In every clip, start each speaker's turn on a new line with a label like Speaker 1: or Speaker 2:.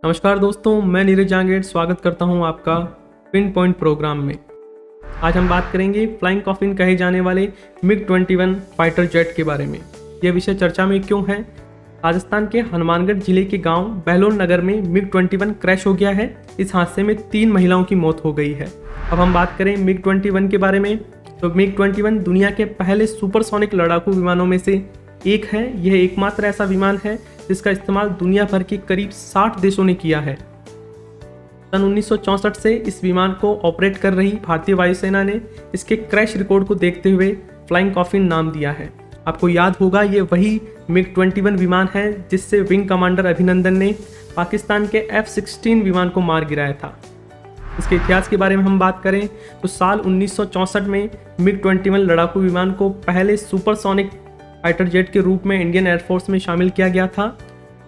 Speaker 1: नमस्कार दोस्तों, मैं नीरज जांगेड़ स्वागत करता हूं आपका पिन पॉइंट प्रोग्राम में। आज हम बात करेंगे फ्लाइंग कॉफिन कहे जाने वाले MiG-21 फाइटर जेट के बारे में। यह विषय चर्चा में क्यों है? राजस्थान के हनुमानगढ़ जिले के गांव बहलोल नगर में MiG-21 क्रैश हो गया है। इस हादसे में 3 महिलाओं की मौत हो गई है। अब हम बात करें MiG-21 के बारे में, तो MiG-21 दुनिया के पहले सुपरसोनिक लड़ाकू विमानों में से एक है। यह एकमात्र ऐसा विमान है जिसका इस्तेमाल दुनिया भर के करीब 60 देशों ने किया है। सन 1964 से इस विमान को ऑपरेट कर रही भारतीय वायुसेना ने इसके क्रैश रिकॉर्ड को देखते हुए फ्लाइंग कॉफिन नाम दिया है। आपको याद होगा, ये वही MiG-21 विमान है जिससे विंग कमांडर अभिनंदन ने पाकिस्तान के F-16 विमान को मार गिराया था। इसके इतिहास के बारे में हम बात करें तो साल 1964 में MiG-21 लड़ाकू विमान को पहले सुपरसोनिक फाइटर जेट के रूप में इंडियन एयरफोर्स में शामिल किया गया था।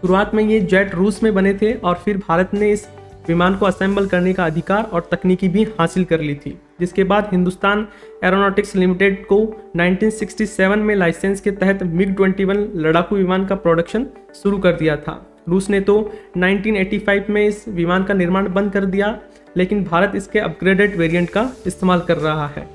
Speaker 1: शुरुआत में ये जेट रूस में बने थे और फिर भारत ने इस विमान को असेंबल करने का अधिकार और तकनीकी भी हासिल कर ली थी, जिसके बाद हिंदुस्तान एरोनॉटिक्स लिमिटेड को 1967 में लाइसेंस के तहत MiG-21 लड़ाकू विमान का प्रोडक्शन शुरू कर दिया था। रूस ने तो 1985 में इस विमान का निर्माण बंद कर दिया, लेकिन भारत इसके अपग्रेडेड वेरिएंट का इस्तेमाल कर रहा है।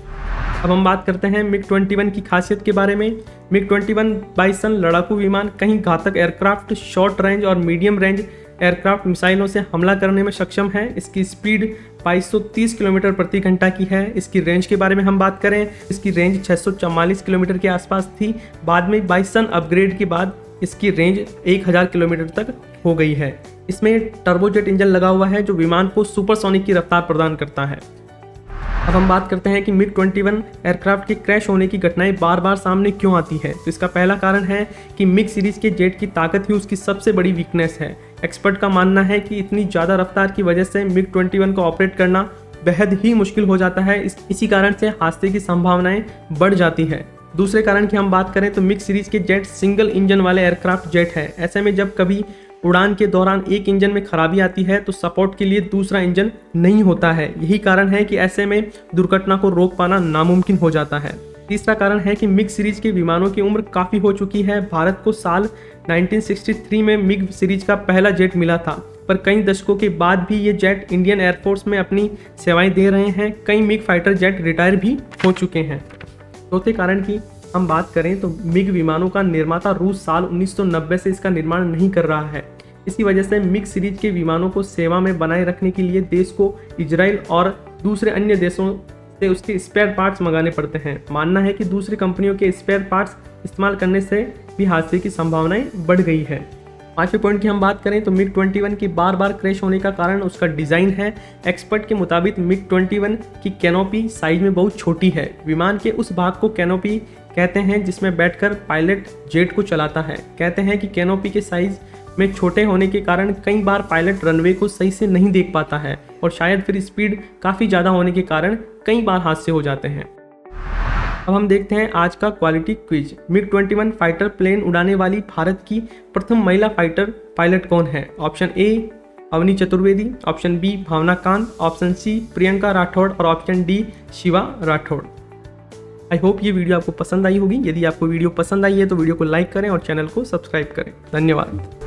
Speaker 1: अब हम बात करते हैं MiG-21 की खासियत के बारे में। MiG-21 बाइसन लड़ाकू विमान कहीं घातक एयरक्राफ्ट, शॉर्ट रेंज और मीडियम रेंज एयरक्राफ्ट मिसाइलों से हमला करने में सक्षम है। इसकी स्पीड 2230 किलोमीटर प्रति घंटा की है। इसकी रेंज के बारे में हम बात करें, इसकी रेंज 644 किलोमीटर के आसपास थी। बाद में बाइसन अपग्रेड के बाद इसकी रेंज 1000 किलोमीटर तक हो गई है। इसमें टर्बोजेट इंजन लगा हुआ है जो विमान को सुपरसोनिक की रफ्तार प्रदान करता है। अब हम बात करते हैं कि MiG-21 एयरक्राफ्ट के क्रैश होने की घटनाएं बार बार सामने क्यों आती है। तो इसका पहला कारण है कि MiG सीरीज के जेट की ताकत ही उसकी सबसे बड़ी वीकनेस है। एक्सपर्ट का मानना है कि इतनी ज़्यादा रफ्तार की वजह से MiG-21 को ऑपरेट करना बेहद ही मुश्किल हो जाता है। इसी कारण से हादसे की संभावनाएं बढ़ जाती है। दूसरे कारण की हम बात करें तो MiG सीरीज के जेट सिंगल इंजन वाले एयरक्राफ्ट जेट है। ऐसे में जब कभी उड़ान के दौरान एक इंजन में खराबी आती है तो सपोर्ट के लिए दूसरा इंजन नहीं होता है। यही कारण है कि ऐसे में दुर्घटना को रोक पाना नामुमकिन हो जाता है। तीसरा कारण है कि MiG सीरीज के विमानों की उम्र काफ़ी हो चुकी है। भारत को साल 1963 में MiG सीरीज का पहला जेट मिला था, पर कई दशकों के बाद भी ये जेट इंडियन एयरफोर्स में अपनी सेवाएं दे रहे हैं। कई MiG फाइटर जेट रिटायर भी हो चुके हैं। चौथे कारण की हम बात करें तो MiG विमानों का निर्माता रूस साल 1990 से इसका निर्माण नहीं कर रहा है। इसी वजह से MiG सीरीज के विमानों को सेवा में बनाए रखने के लिए देश को इजराइल और दूसरे अन्य देशों से उसके स्पेयर पार्ट्स मंगाने पड़ते हैं। मानना है कि दूसरी कंपनियों के स्पेयर पार्ट्स इस्तेमाल करने से भी हादसे की संभावनाएं बढ़ गई है। पांचवें पॉइंट की हम बात करें तो MiG-21 की बार बार क्रैश होने का कारण उसका डिज़ाइन है। एक्सपर्ट के मुताबिक MiG-21 की कैनोपी साइज में बहुत छोटी है। विमान के उस भाग को कैनोपी कहते हैं जिसमें बैठकर पायलट जेट को चलाता है। कहते हैं कि कैनोपी के साइज में छोटे होने के कारण कई बार पायलट रनवे को सही से नहीं देख पाता है और शायद फिर स्पीड काफ़ी ज़्यादा होने के कारण कई बार हादसे हो जाते हैं। अब हम देखते हैं आज का quality quiz. MiG-21 fighter plane उड़ाने वाली भारत की प्रथम महिला फाइटर पायलट कौन है? Option A Avani Chaturvedi, option B Bhawana Kanth, option C Priyanka Rathore और option D Shiva Rathore. I hope ये वीडियो आपको पसंद आई होगी। यदि आपको वीडियो पसंद आई है तो वीडियो को लाइक करें और चैनल को सब्सक्राइब करें। धन्यवाद।